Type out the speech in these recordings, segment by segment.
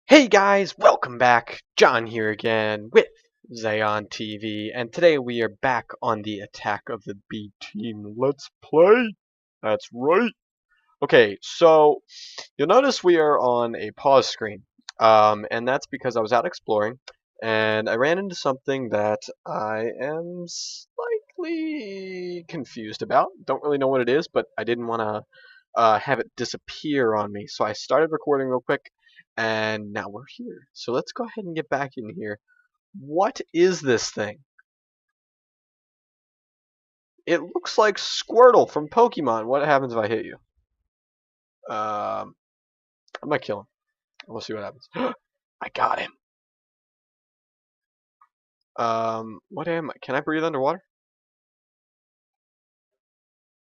Hey guys, welcome back. John here again with Zayon TV, and today we are back on the Attack of the B Team. Let's play. That's right. Okay, so you'll notice we are on a pause screen, and that's because I was out exploring, and I ran into something that I am slightly confused about. Don't really know what it is, but I didn't want to have it disappear on me. So I started recording real quick, and now we're here. So let's go ahead and get back in here. What is this thing? It looks like Squirtle from Pokemon. What happens if I hit you? I'm gonna kill him. We'll see what happens. I got him. What am I? Can I breathe underwater?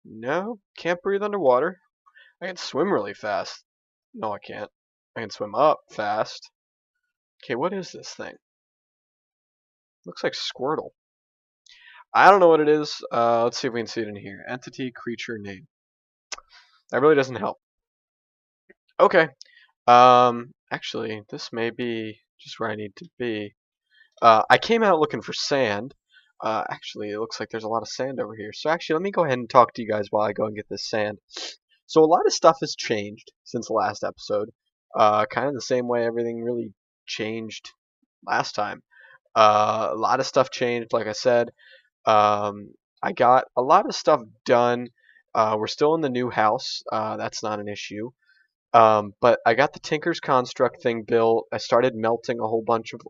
No, can't breathe underwater. I can swim really fast. No, I can't. I can swim up fast. Okay, what is this thing? Looks like Squirtle. I don't know what it is. Let's see if we can see it in here. Entity, creature, name. That really doesn't help. Okay. Actually, this may be just where I need to be. I came out looking for sand. Actually, it looks like there's a lot of sand over here. So actually, let me go ahead and talk to you guys while I go and get this sand. So a lot of stuff has changed since the last episode. Kind of the same way everything really changed last time. A lot of stuff changed, like I said. I got a lot of stuff done. We're still in the new house. That's not an issue. But I got the Tinker's Construct thing built. I started melting a whole bunch of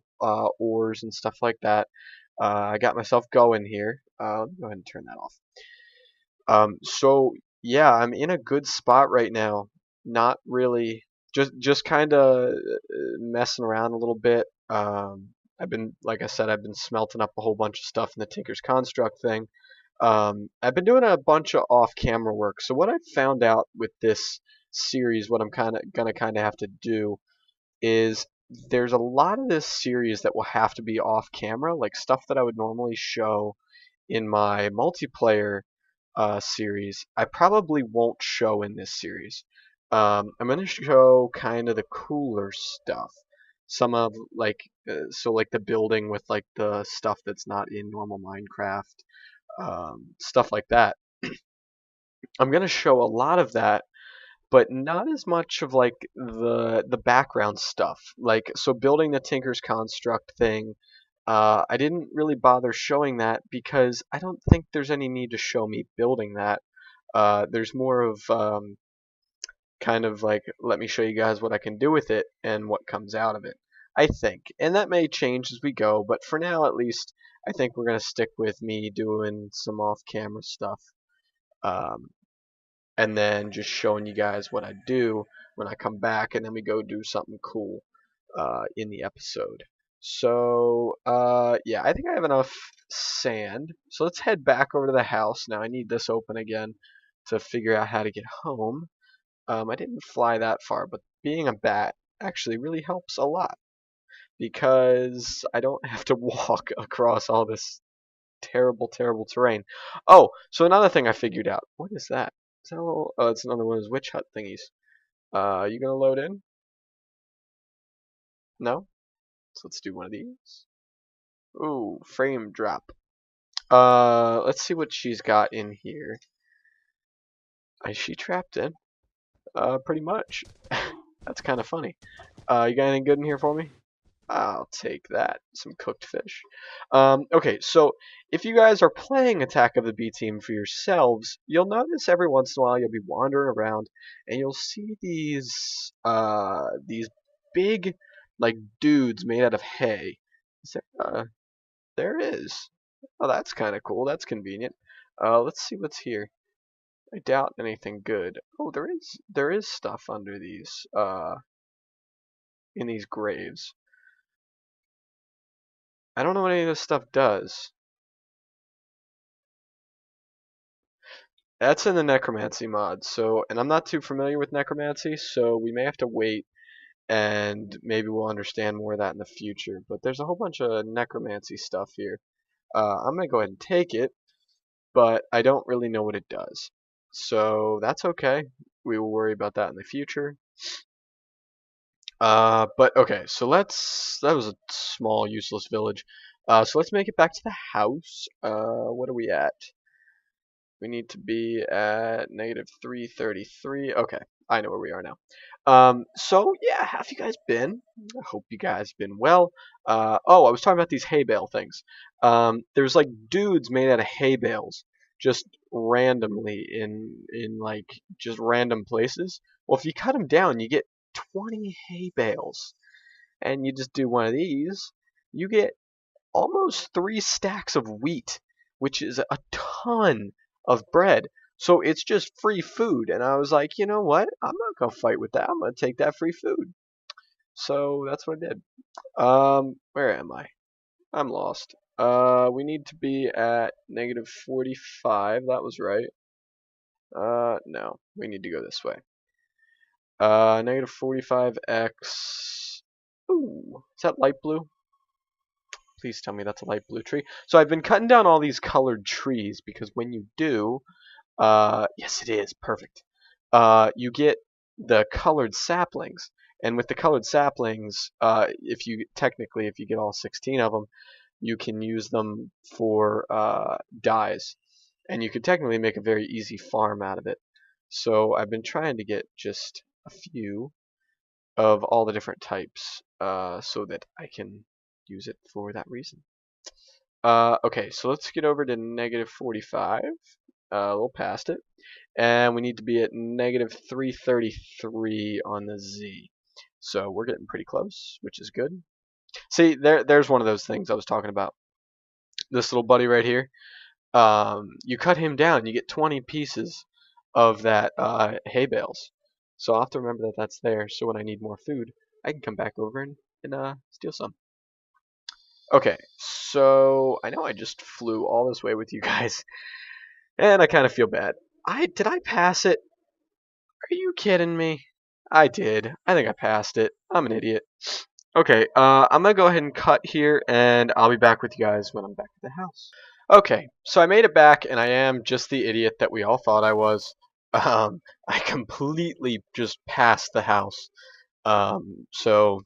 ores and stuff like that. I got myself going here. Let me go ahead and turn that off. So yeah, I'm in a good spot right now. Not really, just kind of messing around a little bit. I've been, like I said, I've been smelting up a whole bunch of stuff in the Tinker's Construct thing. I've been doing a bunch of off-camera work. So what I found out with this series, what I'm kind of have to do is there's a lot of this series that will have to be off-camera, like stuff that I would normally show in my multiplayer series. I probably won't show in this series. I'm gonna show kind of the cooler stuff. Some of like the building with like the stuff that's not in normal Minecraft, stuff like that. I'm gonna show a lot of that, but not as much of like the background stuff. Like so, building the Tinker's Construct thing. I didn't really bother showing that because I don't think there's any need to show me building that. There's more of kind of like let me show you guys what I can do with it and what comes out of it. I think, and that may change as we go, but for now at least, I think we're gonna stick with me doing some off-camera stuff. Um, and then just showing you guys what I do when I come back, and then we go do something cool in the episode. So, yeah, I think I have enough sand. So let's head back over to the house. Now I need this open again to figure out how to get home. I didn't fly that far, but being a bat actually really helps a lot because I don't have to walk across all this terrible, terrible terrain. Oh, so another thing I figured out. What is that? Is that a little, oh, it's another one of those witch hut thingies. You gonna load in? No? So let's do one of these. Ooh, frame drop. Let's see what she's got in here. Is she trapped in? Pretty much. That's kind of funny. You got anything good in here for me? I'll take that. Some cooked fish. Okay, so if you guys are playing Attack of the B Team for yourselves, you'll notice every once in a while you'll be wandering around and you'll see these big like dudes made out of hay. Is there is. Oh, that's kind of cool. That's convenient. Let's see what's here. I doubt anything good. Oh, there is stuff under these in these graves. I don't know what any of this stuff does. That's in the necromancy mod, so and I'm not too familiar with necromancy, so we may have to wait and maybe we'll understand more of that in the future. But there's a whole bunch of necromancy stuff here. I'm gonna go ahead and take it, but I don't really know what it does. So that's okay. We will worry about that in the future. But okay, so that was a small useless village. So let's make it back to the house. What are we at? We need to be at negative 333. Okay, I know where we are now. So yeah, how have you guys been? I hope you guys been well. Oh, I was talking about these hay bale things. There's like dudes made out of hay bales, just randomly in like just random places. Well, if you cut them down, you get 20 hay bales, and you just do one of these, you get almost 3 stacks of wheat, which is a ton of bread. So it's just free food. And I was like, you know what? I'm not going to fight with that. I'm going to take that free food. So that's what I did. Where am I? I'm lost. We need to be at negative 45. That was right. No. We need to go this way. Negative 45x. Ooh, is that light blue? Please tell me that's a light blue tree. So I've been cutting down all these colored trees because when you do, yes, it is perfect. You get the colored saplings, and with the colored saplings, if you get all 16 of them, you can use them for dyes, and you could technically make a very easy farm out of it. So I've been trying to get just a few of all the different types, so that I can use it for that reason. Okay, so let's get over to negative 45, a little past it, and we need to be at negative 333 on the Z. So we're getting pretty close, which is good. See, there's one of those things I was talking about. This little buddy right here. You cut him down, you get 20 pieces of that hay bales. So I'll have to remember that that's there, so when I need more food, I can come back over and steal some. Okay, so I know I just flew all this way with you guys, and I kind of feel bad. Did I pass it? Are you kidding me? I did. I think I passed it. I'm an idiot. Okay, I'm gonna go ahead and cut here, and I'll be back with you guys when I'm back at the house. Okay, so I made it back, and I am just the idiot that we all thought I was. I completely just passed the house. So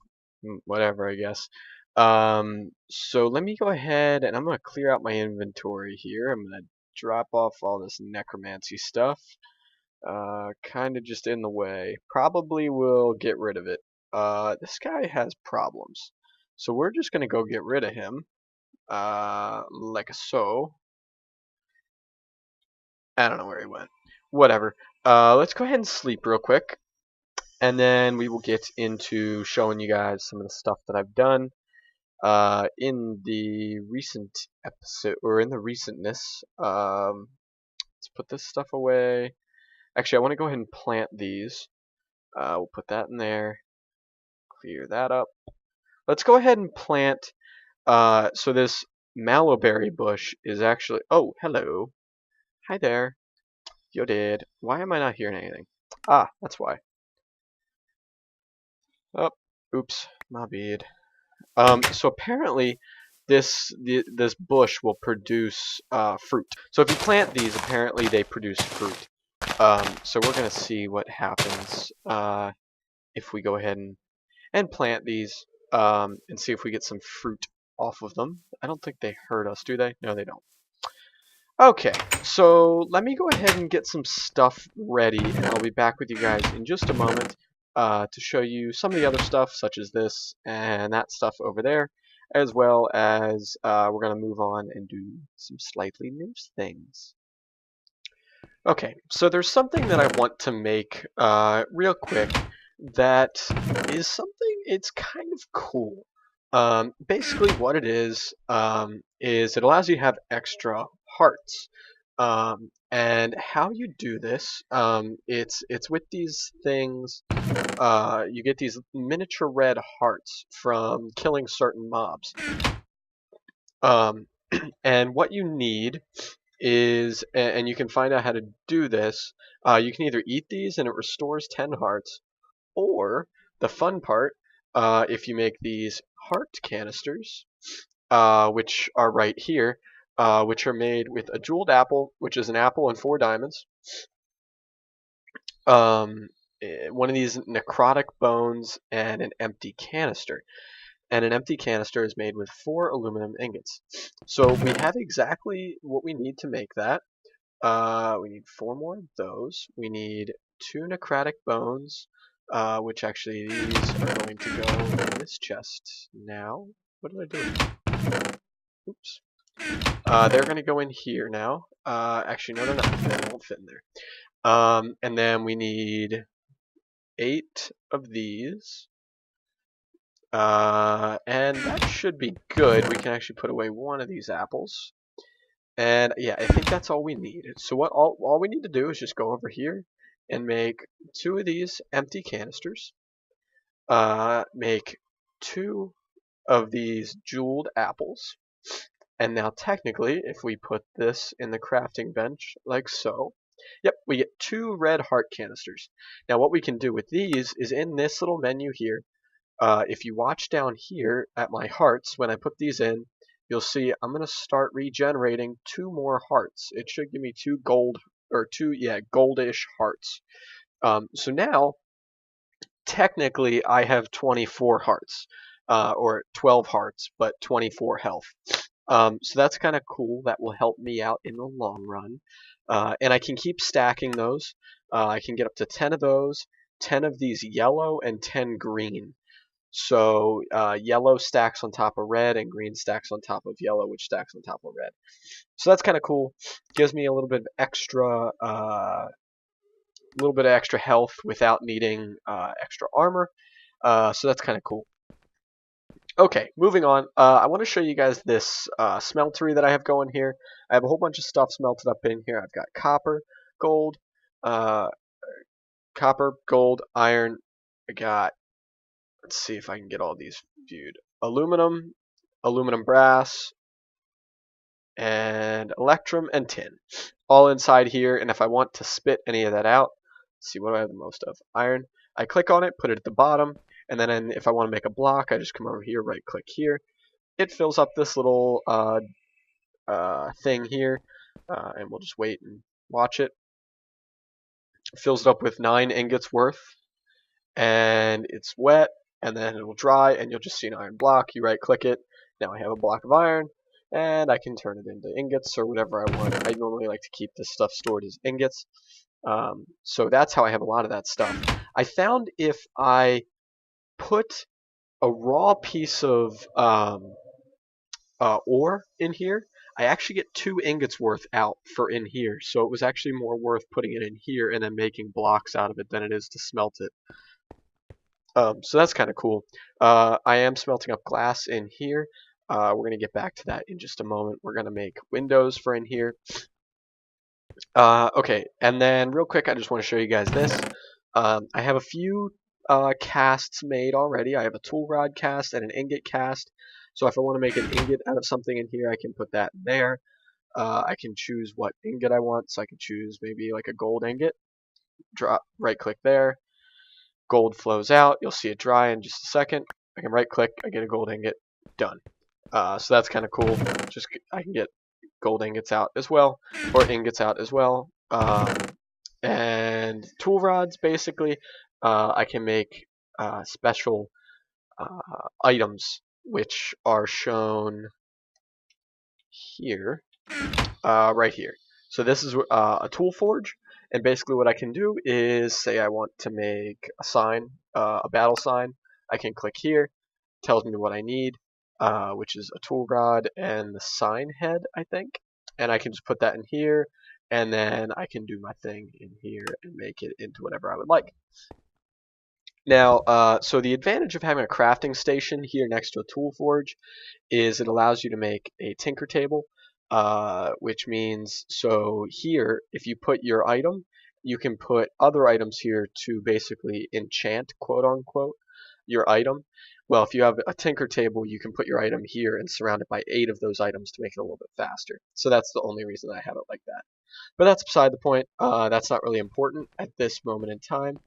whatever, I guess. So let me go ahead and I'm gonna clear out my inventory here. I'm gonna drop off all this necromancy stuff. Kind of just in the way. Probably will get rid of it. This guy has problems. So we're just gonna go get rid of him. Like so. I don't know where he went. Whatever. Let's go ahead and sleep real quick. And then we will get into showing you guys some of the stuff that I've done. In the recent episode, or in the recentness, let's put this stuff away. Actually, I want to go ahead and plant these. We'll put that in there. Clear that up. Let's go ahead and plant. So this mallowberry bush is actually. Oh, hello. Hi there. Yo, did. Why am I not hearing anything? Ah, that's why. Oh, oops, my bad. So apparently, this bush will produce fruit. So if you plant these, apparently they produce fruit. So we're gonna see what happens if we go ahead and plant these and see if we get some fruit off of them. I don't think they hurt us, do they? No, they don't. Okay, so let me go ahead and get some stuff ready, and I'll be back with you guys in just a moment to show you some of the other stuff, such as this and that stuff over there, as well as we're going to move on and do some slightly new things. Okay, so there's something that I want to make real quick that is something, it's kind of cool. Basically what it is it allows you to have extra hearts. And how you do this, it's with these things, you get these miniature red hearts from killing certain mobs. And what you need is, and you can find out how to do this, you can either eat these and it restores 10 hearts, or the fun part, if you make these heart canisters, which are right here, which are made with a jeweled apple, which is an apple and 4 diamonds, one of these necrotic bones and an empty canister. And an empty canister is made with 4 aluminum ingots. So we have exactly what we need to make that. We need 4 more of those. We need 2 necrotic bones, which actually these are going to go in this chest now. What did I do? Oops. They're going to go in here now. Actually, no, they're not. They won't fit in there. And then we need 8 of these. And that should be good. We can actually put away 1 of these apples. And yeah, I think that's all we need. So what all we need to do is just go over here and make 2 of these empty canisters. Make 2 of these jeweled apples. And now technically, if we put this in the crafting bench like so, yep, we get 2 red heart canisters. Now what we can do with these is in this little menu here, if you watch down here at my hearts, when I put these in, you'll see I'm going to start regenerating 2 more hearts. It should give me 2 gold, or 2, yeah, goldish hearts. So now, technically, I have 24 hearts, or 12 hearts, but 24 health. So that's kind of cool. That will help me out in the long run. And I can keep stacking those. I can get up to 10 of those, 10 of these yellow, and 10 green. So yellow stacks on top of red, and green stacks on top of yellow, which stacks on top of red. So that's kind of cool. Gives me a little bit of extra, health without needing extra armor. So that's kind of cool. Okay, moving on. I want to show you guys this smeltery that I have going here. I have a whole bunch of stuff smelted up in here. I've got copper, gold, iron. I got, let's see if I can get all these viewed. Aluminum, aluminum brass, and electrum and tin. All inside here, and if I want to spit any of that out, let's see, what do I have the most of? Iron. I click on it, put it at the bottom, and then if I want to make a block, I just come over here, right click here. It fills up this little thing here, and we'll just wait and watch it. It fills it up with 9 ingots worth, and it's wet, and then it will dry, and you'll just see an iron block. You right click it. Now I have a block of iron, and I can turn it into ingots or whatever I want. I normally like to keep this stuff stored as ingots. So that's how I have a lot of that stuff. I found if I put a raw piece of ore in here, I actually get 2 ingots worth out for in here. So it was actually more worth putting it in here and then making blocks out of it than it is to smelt it. So that's kind of cool. I am smelting up glass in here. We're going to get back to that in just a moment. We're going to make windows for in here. Okay, and then real quick, I just want to show you guys this. I have a few casts made already. I have a tool rod cast and an ingot cast. So if I want to make an ingot out of something in here, I can put that there. I can choose what ingot I want. So I can choose maybe like a gold ingot. Right click there. Gold flows out. You'll see it dry in just a second. I can right click. I get a gold ingot. Done. So that's kind of cool. Just I can get gold ingots out as well, or ingots out as well. And tool rods, basically, I can make special items, which are shown here, right here. So this is a tool forge, and basically what I can do is say I want to make a sign, a battle sign. I can click here, tells me what I need, which is a tool rod and the sign head, I think. And I can just put that in here, and then I can do my thing in here and make it into whatever I would like. Now, so the advantage of having a crafting station here next to a tool forge is it allows you to make a tinker table, which means, so here, if you put your item, you can put other items here to basically enchant, quote unquote, your item. Well, if you have a tinker table, you can put your item here and surround it by 8 of those items to make it a little bit faster. So that's the only reason I have it like that. But that's beside the point. That's not really important at this moment in time.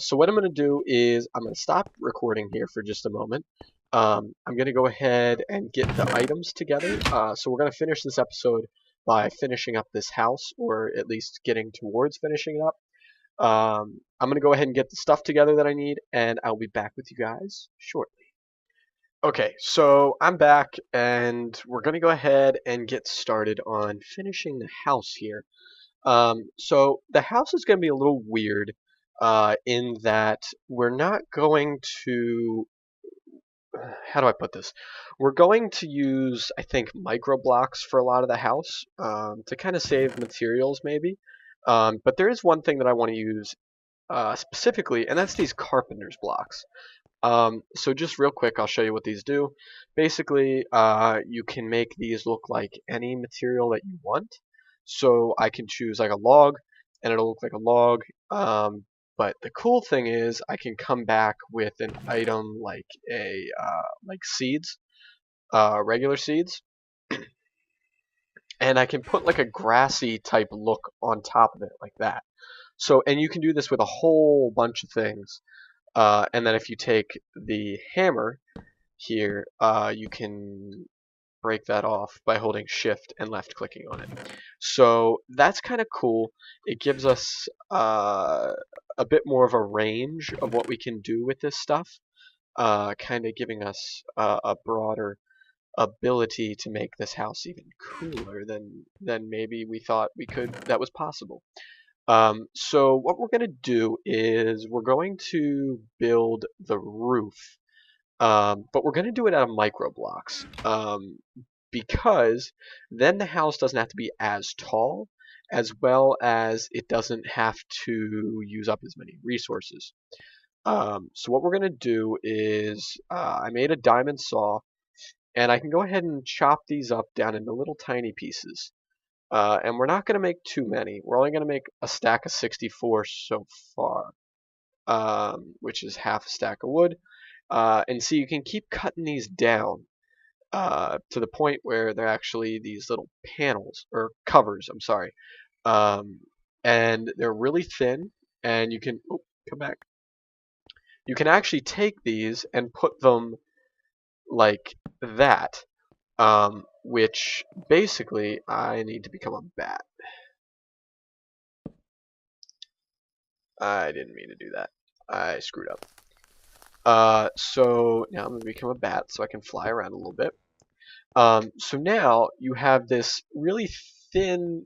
So what I'm going to do is I'm going to stop recording here for just a moment. I'm going to go ahead and get the items together. So we're going to finish this episode by finishing up this house, or at least getting towards finishing it up. I'm going to go ahead and get the stuff together that I need, and I'll be back with you guys shortly. Okay, so I'm back, and we're going to go ahead and get started on finishing the house here. So the house is going to be a little weird in that we're not going to, how do I put this? We're going to use, I think, micro blocks for a lot of the house to kind of save materials maybe. But there is one thing that I want to use specifically, and that's these carpenter's blocks. So just real quick, I'll show you what these do. Basically, you can make these look like any material that you want. So I can choose like a log, and it'll look like a log. But the cool thing is, I can come back with an item like like seeds, regular seeds, and I can put like a grassy type look on top of it like that. So, and you can do this with a whole bunch of things. And then if you take the hammer here, you can break that off by holding shift and left clicking on it. So that's kind of cool. It gives us a bit more of a range of what we can do with this stuff, kind of giving us a broader ability to make this house even cooler than maybe we thought we could that was possible. So what we're going to do is we're going to build the roof, but we're going to do it out of micro blocks, because then the house doesn't have to be as tall, as well as it doesn't have to use up as many resources. So what we're going to do is I made a diamond saw, and I can go ahead and chop these up down into little tiny pieces. And we're not going to make too many. We're only going to make a stack of 64 so far, which is half a stack of wood. And so you can keep cutting these down to the point where they're actually these little panels, or covers, I'm sorry. And they're really thin, and you can, oh, come back. You can actually take these and put them like that. Which basically I need to become a bat. I didn't mean to do that. I screwed up. So now I'm going to become a bat so I can fly around a little bit. So now you have this really thin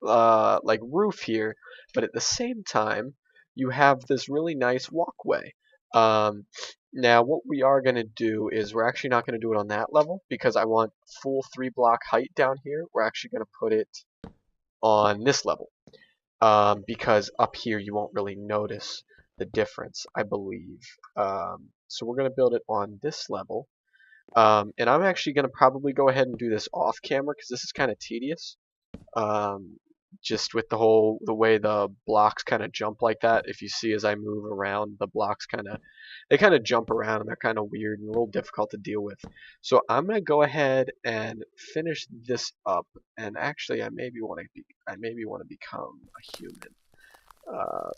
like roof here, but at the same time you have this really nice walkway. Now what we are going to do is we're actually not going to do it on that level because I want full 3-block height down here. We're actually going to put it on this level because up here you won't really notice the difference, I believe. So we're going to build it on this level. And I'm actually going to probably go ahead and do this off camera because this is kind of tedious. Just with the way the blocks kind of jump like that. If you see as I move around, the blocks kind of jump around, and they're kind of weird and a little difficult to deal with. So I'm gonna go ahead and finish this up. And actually, I maybe want to become a human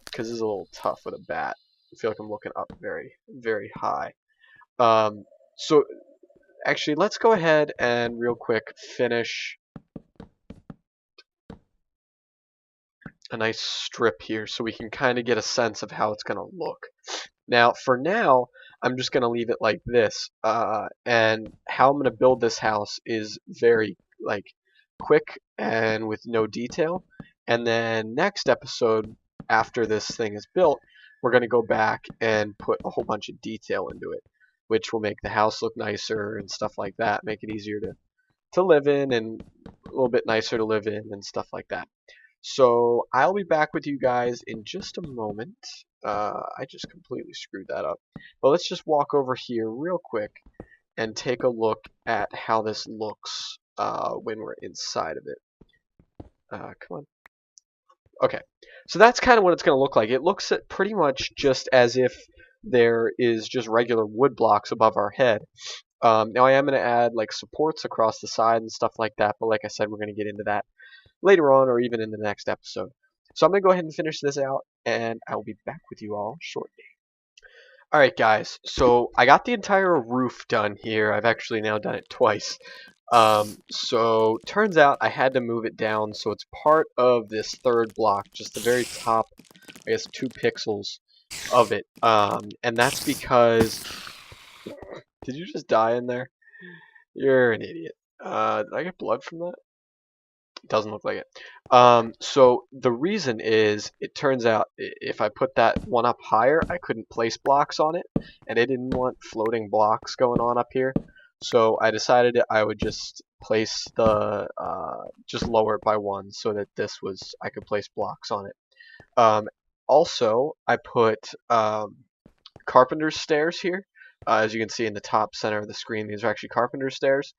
because this is a little tough with a bat. I feel like I'm looking up very, very high. So actually, let's go ahead and real quick finish a nice strip here so we can kind of get a sense of how it's going to look. Now, for now, I'm just going to leave it like this. And how I'm going to build this house is very quick and with no detail. And then next episode, after this thing is built, we're going to go back and put a whole bunch of detail into it, which will make the house look nicer and stuff like that, make it easier to live in and a little bit nicer to live in and stuff like that. So I'll be back with you guys in just a moment. I just completely screwed that up. But let's just walk over here real quick and take a look at how this looks when we're inside of it. Come on. Okay, so that's kind of what it's going to look like. It looks at pretty much just as if there is just regular wood blocks above our head. Now I am going to add like supports across the side and stuff like that, but like I said, we're going to get into that later on or even in the next episode. So I'm going to go ahead and finish this out, and I will be back with you all shortly. Alright guys, so I got the entire roof done here. I've actually now done it twice. So turns out I had to move it down so it's part of this third block, just the very top, I guess 2 pixels of it. And that's because, did you just die in there? You're an idiot. Did I get blood from that? Doesn't look like it. So the reason is, it turns out if I put that one up higher, I couldn't place blocks on it, and I didn't want floating blocks going on up here. So I decided I would just place the, just lower it by 1 so that I could place blocks on it. Also, I put carpenter's stairs here. As you can see in the top center of the screen, these are actually carpenter's stairs.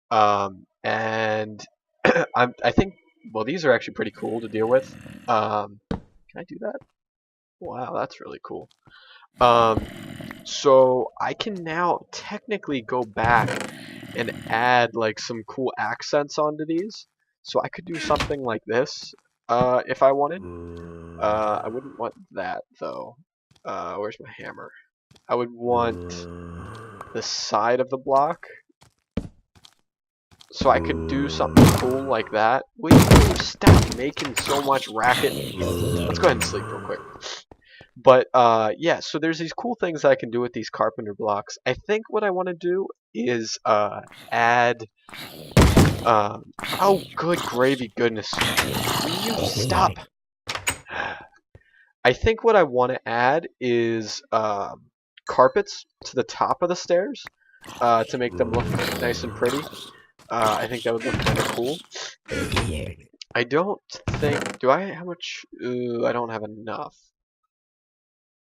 And I think, well, these are actually pretty cool to deal with. Can I do that? Wow, that's really cool. So I can now technically go back and add like some cool accents onto these. So I could do something like this if I wanted. I wouldn't want that though. Where's my hammer? I would want the side of the block. So I could do something cool like that. Will you stop making so much racket? Let's go ahead and sleep real quick. But yeah, so there's these cool things I can do with these carpenter blocks. I think what I want to do is add. Oh, good gravy goodness! Will you stop? I think what I want to add is carpets to the top of the stairs to make them look nice and pretty. I think that would look kind of cool. I don't think. Do I? How much? I don't have enough.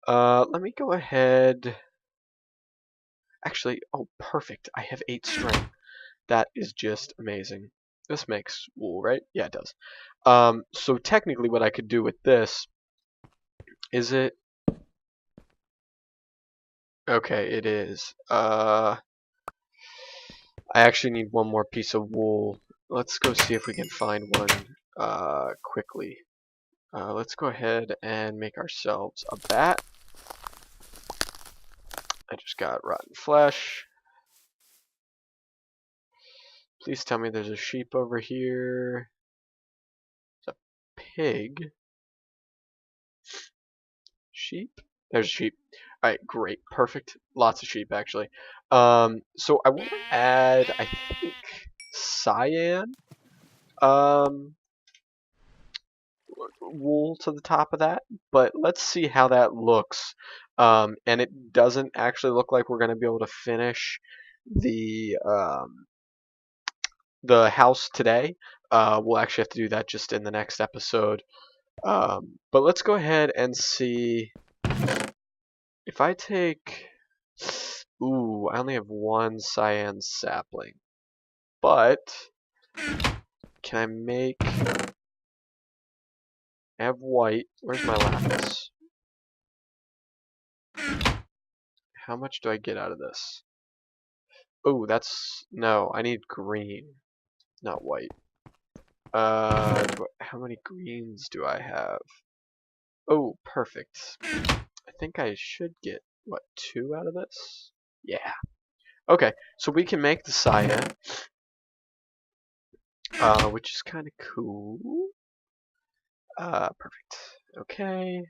Let me go ahead. Actually, oh, perfect. I have 8 string. That is just amazing. This makes wool, right? Yeah, it does. So technically, what I could do with this is it. Okay, it is. I actually need one more piece of wool. Let's go see if we can find one quickly. Let's go ahead and make ourselves a bat. I just got rotten flesh. Please tell me there's a sheep over here. There's a pig. Sheep? There's a sheep. Alright, great. Perfect. Lots of sheep, actually. So I want to add, I think, cyan wool to the top of that. But let's see how that looks. And it doesn't actually look like we're going to be able to finish the house today. We'll actually have to do that just in the next episode. But let's go ahead and see if I take. Ooh, I only have 1 cyan sapling. But can I make? I have white. Where's my lapis? How much do I get out of this? Oh, that's no. I need green, not white. How many greens do I have? Oh, perfect. I think I should get, what, 2 out of this? Yeah. Okay, so we can make the cyan, which is kind of cool. Perfect. Okay.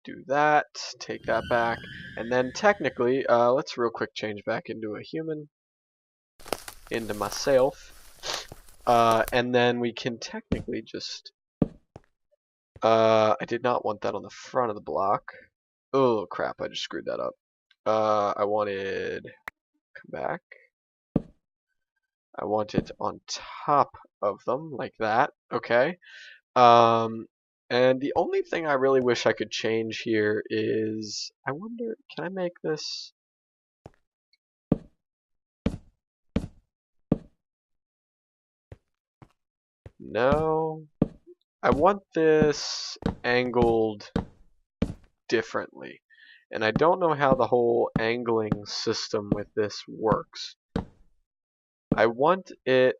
Do that, take that back, and then technically, let's real quick change back into a human, into myself. And then we can technically just, I did not want that on the front of the block. Oh crap, I just screwed that up. I wanted, come back. I want it on top of them, like that, okay. And the only thing I really wish I could change here is, I wonder, can I make this? No. I want this angled differently. And I don't know how the whole angling system with this works. I want it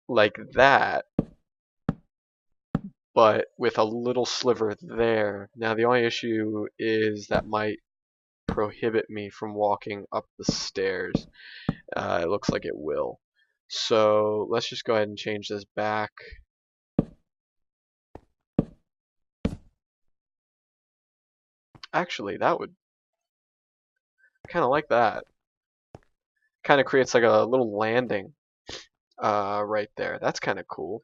like that, but with a little sliver there. Now the only issue is that might prohibit me from walking up the stairs. It looks like it will. So let's just go ahead and change this back. Actually, that would kind of like that. Kind of creates like a little landing right there. That's kind of cool.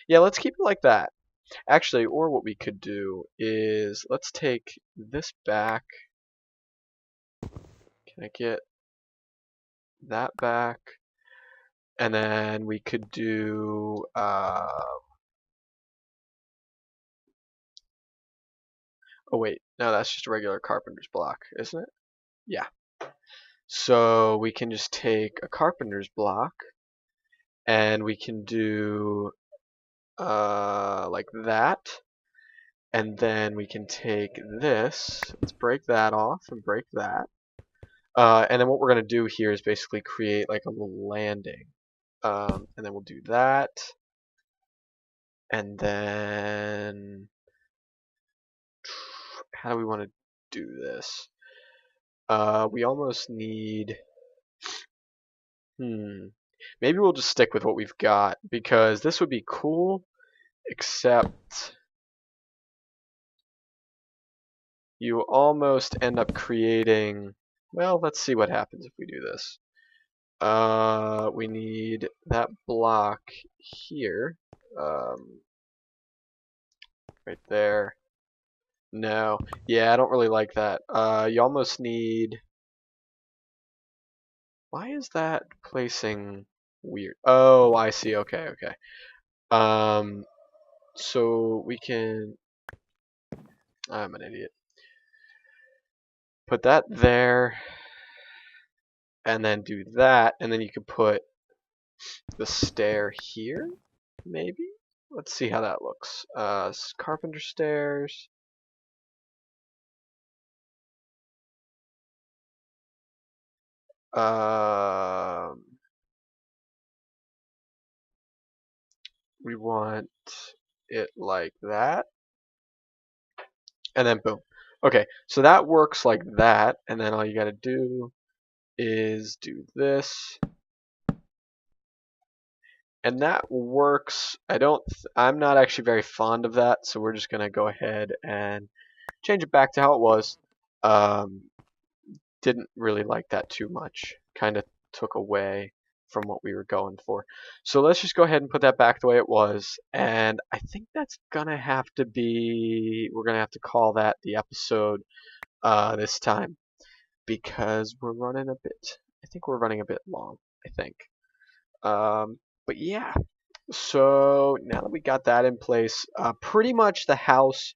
Yeah, let's keep it like that. Actually, or what we could do is let's take this back. Can I get that back? And then we could do oh wait, no, that's just a regular carpenter's block, isn't it? Yeah. So we can just take a carpenter's block and we can do like that. And then we can take this, let's break that off and break that. And then what we're going to do here is basically create like a little landing. And then we'll do that. And then how do we want to do this? We almost need, maybe we'll just stick with what we've got because this would be cool, except you almost end up creating, well, let's see what happens if we do this. We need that block here, right there. No, yeah, I don't really like that. You almost need, why is that placing weird? Oh, I see, okay, okay. So we can, I'm an idiot. Put that there, and then do that, and then you could put the stair here, maybe? Let's see how that looks. Carpenter stairs. We want it like that. And then boom. Okay, so that works like that, and then all you gotta do is do this. And that works. I'm not actually very fond of that, so we're just gonna go ahead and change it back to how it was. Didn't really like that too much. Kind of took away from what we were going for. So let's just go ahead and put that back the way it was. And I think that's gonna have to be, we're gonna have to call that the episode this time because we're running a bit, I think we're running a bit long, I think. But yeah, so now that we got that in place, pretty much the house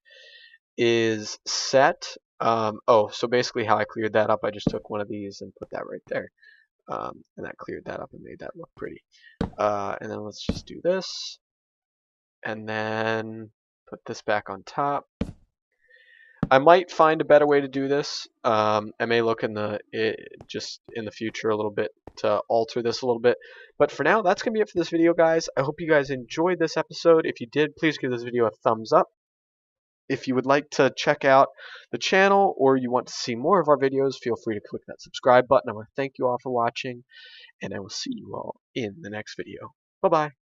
is set. Oh, so basically how I cleared that up, I just took one of these and put that right there. And that cleared that up and made that look pretty. And then let's just do this. And then put this back on top. I might find a better way to do this. I may look just in the future a little bit to alter this a little bit. But for now, that's going to be it for this video, guys. I hope you guys enjoyed this episode. If you did, please give this video a thumbs up. If you would like to check out the channel or you want to see more of our videos, feel free to click that subscribe button. I want to thank you all for watching, and I will see you all in the next video. Bye-bye.